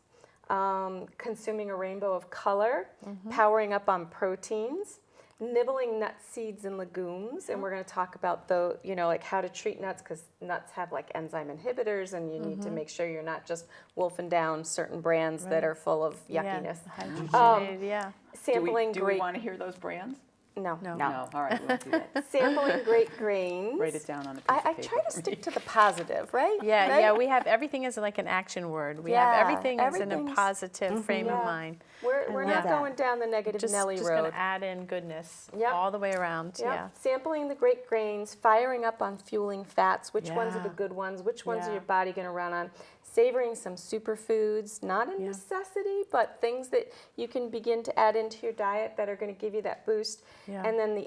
consuming a rainbow of color, powering up on proteins, nibbling nuts, seeds, and legumes, and we're going to talk about the, like how to treat nuts, because nuts have like enzyme inhibitors, and you need to make sure you're not just wolfing down certain brands that are full of yuckiness. Sampling do we want to hear those brands? No. All right, we won't do that. Sampling great grains. Write it down on a piece I of paper. try to stick to the positive, right? Yeah, we have everything as like an action word. We have everything is in a positive frame of mind. We're not going down the negative Nelly just road. Just going to add in goodness all the way around. Yeah. Sampling the great grains, firing up on fueling fats. Which ones are the good ones? Which ones are your body going to run on? Savoring some superfoods, not a necessity, but things that you can begin to add into your diet that are going to give you that boost. And then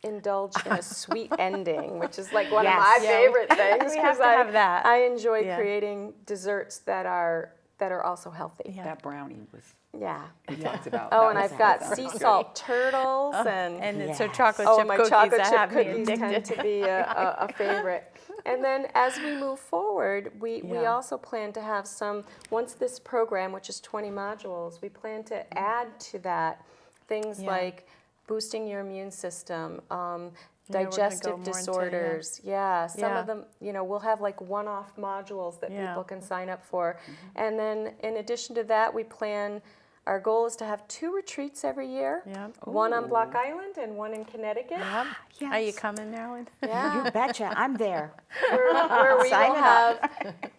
indulge in a sweet ending, which is like one of my favorite things, because I enjoy creating desserts that are also healthy. That brownie was. Yeah. We talked about. Oh, and I've got sea salt turtles and so chocolate chip my cookies. chocolate chip have cookies me tend to be a favorite. And then as we move forward, we also plan to have once this program, which is 20 modules, we plan to add to that things like boosting your immune system, digestive disorders. Some of them, we'll have like one-off modules that people can sign up for. And then in addition to that, our goal is to have 2 retreats every year, one on Block Island and one in Connecticut. Are you coming, Marilyn? Yeah. You betcha, I'm there. Where we will have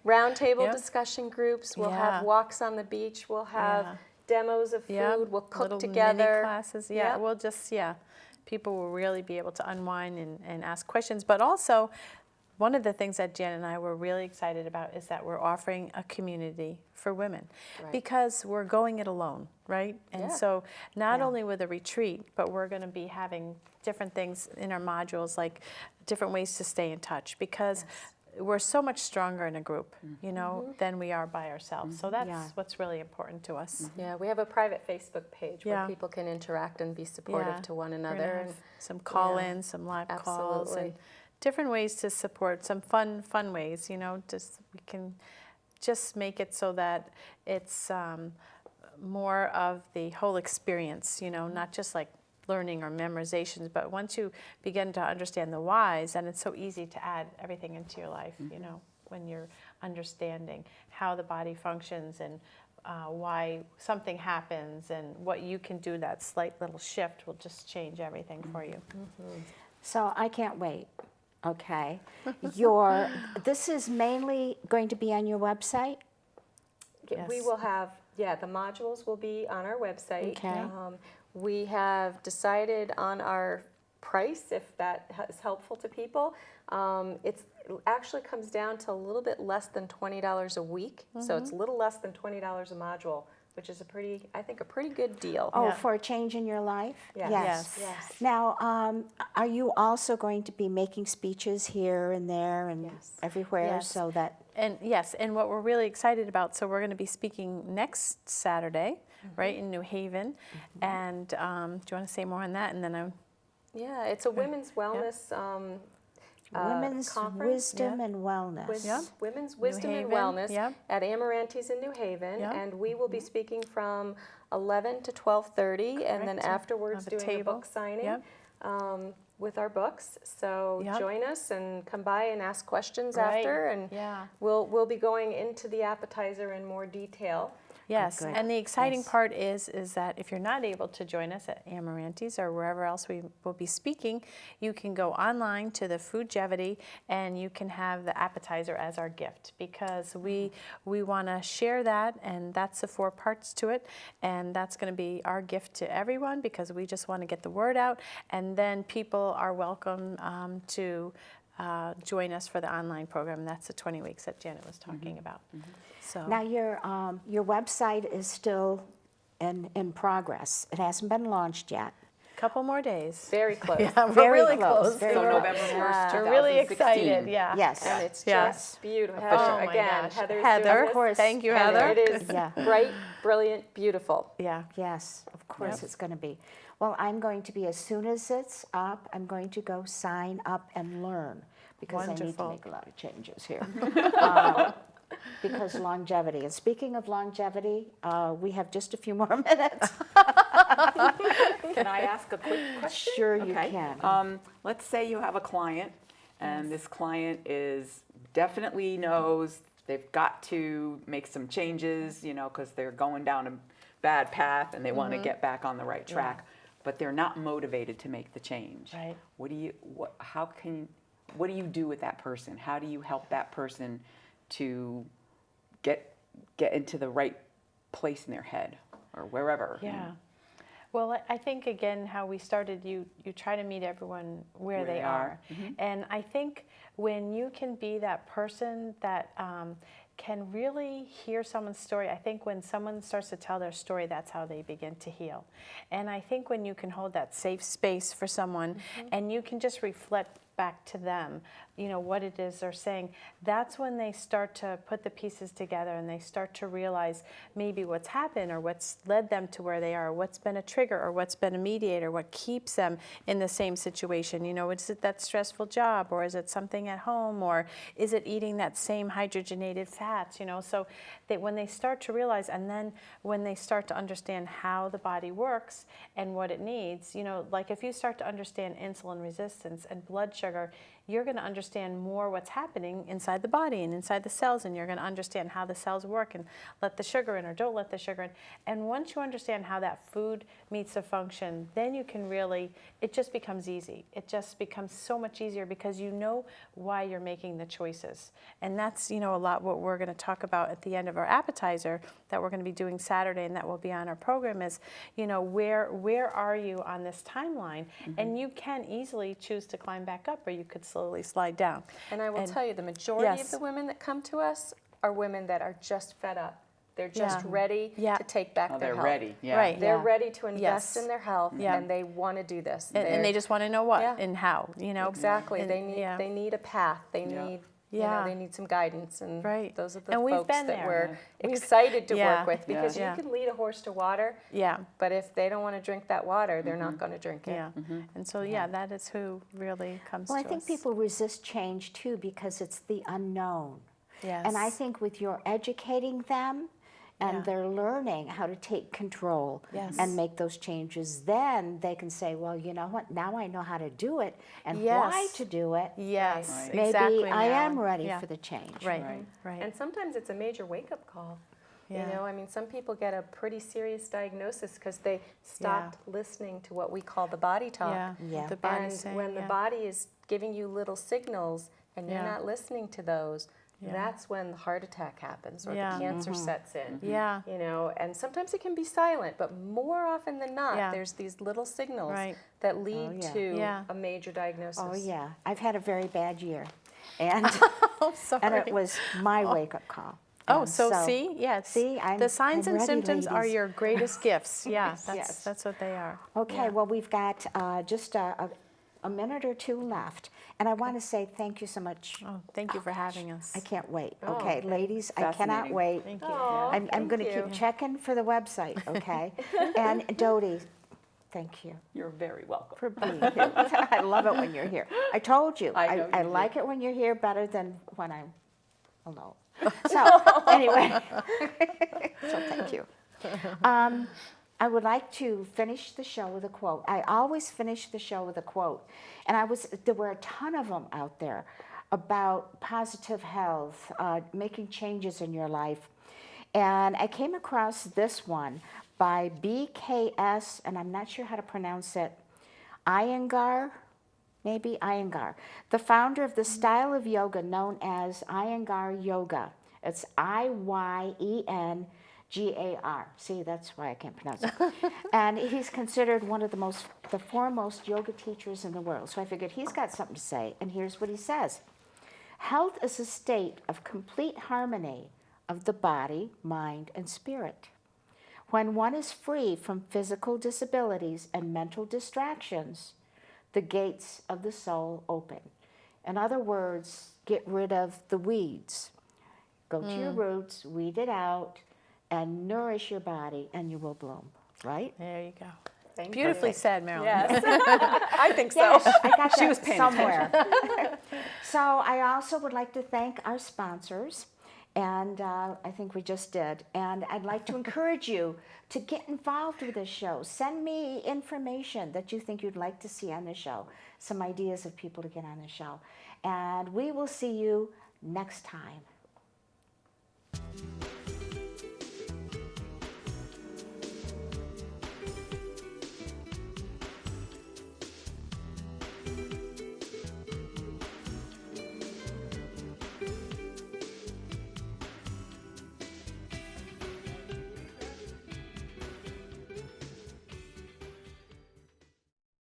roundtable discussion groups, we'll have walks on the beach, we'll have demos of food, we'll cook little together. Mini classes, we'll just, people will really be able to unwind and ask questions, but also one of the things that Jan and I were really excited about is that we're offering a community for women because we're going it alone, right? And so not only with a retreat, but we're going to be having different things in our modules, like different ways to stay in touch, because we're so much stronger in a group, than we are by ourselves. So that's what's really important to us. Yeah, we have a private Facebook page where people can interact and be supportive to one another. And some call-ins, some live calls, and different ways to support, some fun ways, just we can just make it so that it's more of the whole experience, not just like learning or memorizations, but once you begin to understand the whys, then it's so easy to add everything into your life, when you're understanding how the body functions and why something happens and what you can do. That slight little shift will just change everything for you. So I can't wait. Okay. This is mainly going to be on your website? Yes. We will have, the modules will be on our website. Okay. We have decided on our price, if that is helpful to people. It actually comes down to a little bit less than $20 a week. So it's a little less than $20 a module, which is I think a pretty good deal. Oh, for a change in your life? Yes. Now, are you also going to be making speeches here and there and everywhere so that... And and what we're really excited about, so we're going to be speaking next Saturday, right, in New Haven. And do you want to say more on that? And then it's a women's wellness Women's conference. Wisdom and Wellness. Women's Wisdom and Wellness at Amaranti's in New Haven, and we will be speaking from 11 to 12:30, and then afterwards doing a book signing with our books. So join us and come by and ask questions after, and we'll be going into the appetizer in more detail. Yes, and the exciting part is that if you're not able to join us at Amaranti's or wherever else we will be speaking, you can go online to the Foodgevity and you can have the appetizer as our gift, because we want to share that, and that's the 4 parts to it, and that's going to be our gift to everyone, because we just want to get the word out, and then people are welcome to join us for the online program. That's the 20 weeks that Janet was talking about. So. Now your website is still in progress. It hasn't been launched yet. Couple more days. Very close. We're really close. Very so close. November 1st, We're really excited. Yes. And it's just beautiful. Oh my gosh. Heather, of course. Thank you, Heather. It is bright, brilliant, beautiful. Yes, of course it's going to be. Well, I'm going to be, as soon as it's up, I'm going to go sign up and learn, because I need to make a lot of changes here. Because longevity. And speaking of longevity, we have just a few more minutes. Can I ask a quick question? Sure you can. Let's say you have a client, and this client definitely knows they've got to make some changes, you know, because they're going down a bad path and they want to get back on the right track, but they're not motivated to make the change. Right. What do you do with that person? How do you help that person to get into the right place in their head or wherever? Yeah. Well, I think, again, how we started, you try to meet everyone where they are. And I think when you can be that person that can really hear someone's story, I think when someone starts to tell their story, that's how they begin to heal. And I think when you can hold that safe space for someone and you can just reflect back to them, you know, what it is they're saying, that's when they start to put the pieces together and they start to realize maybe what's happened or what's led them to where they are, or what's been a trigger or what's been a mediator, what keeps them in the same situation. You know, is it that stressful job, or is it something at home, or is it eating that same hydrogenated fats, you know? So when they start to realize, and then when they start to understand how the body works and what it needs, you know, like if you start to understand insulin resistance and blood sugar, you're going to understand more what's happening inside the body and inside the cells, and you're going to understand how the cells work and let the sugar in or don't let the sugar in. And once you understand how that food meets the function, then you can really, it just becomes easy. It just becomes so much easier because you know why you're making the choices. And that's, you know, a lot what we're going to talk about at the end of our appetizer that we're going to be doing Saturday and that will be on our program is, you know, where are you on this timeline? And you can easily choose to climb back up, or you could slowly slide down. And I will tell you, the majority of the women that come to us are women that are just fed up. They're just ready to take back their health. They're ready. Yeah. Right. They're ready to invest in their health, and they want to do this. And they just want to know what and how, you know. Exactly. And, they need a path. They need you know, they need some guidance, and those are the folks that we're excited to work with, because you can lead a horse to water, but if they don't want to drink that water, they're not going to drink it. And so, that is who really comes to us. Well, I think people resist change, too, because it's the unknown. And I think with your educating them, and they're learning how to take control and make those changes, then they can say, well, you know what, now I know how to do it and why to do it. Maybe exactly, I am ready for the change. And sometimes it's a major wake-up call. You know, I mean, some people get a pretty serious diagnosis because they stopped listening to what we call the body talk. The body and saying, when the body is giving you little signals and you're not listening to those, that's when the heart attack happens, or the cancer sets in. You know, and sometimes it can be silent, but more often than not, there's these little signals that lead to a major diagnosis. Oh, yeah. I've had a very bad year. And, and it was my wake-up call. Oh, so see? See, the signs I'm and ready, symptoms are ladies. your greatest gifts. That's what they are. Okay, well, we've got just a minute or two left. And I want to say thank you so much. Oh, thank you for having us. I can't wait. Okay, ladies, I cannot wait. Thank you. I'm going to keep checking for the website, okay? And Dodie, thank you. You're very welcome. For being here. I love it when you're here. I told you, I know I you like it when you're here better than when I'm alone. So, anyway, so thank you. I would like to finish the show with a quote. I always finish the show with a quote. And there were a ton of them out there about positive health, making changes in your life. And I came across this one by BKS, and I'm not sure how to pronounce it, Iyengar, maybe Iyengar, the founder of the style of yoga known as Iyengar Yoga. It's Iyengar. See, that's why I can't pronounce it. And he's considered one of the foremost yoga teachers in the world. So I figured he's got something to say, and here's what he says. Health is a state of complete harmony of the body, mind, and spirit. When one is free from physical disabilities and mental distractions, the gates of the soul open. In other words, get rid of the weeds. Go to your roots, weed it out, and nourish your body, and you will bloom, right? There you go. Beautifully said, Marilyn. Yes. I think so. Yes, I got that She was paying somewhere. So I also would like to thank our sponsors. And I think we just did. And I'd like to encourage you to get involved with this show. Send me information that you think you'd like to see on the show, some ideas of people to get on the show. And we will see you next time.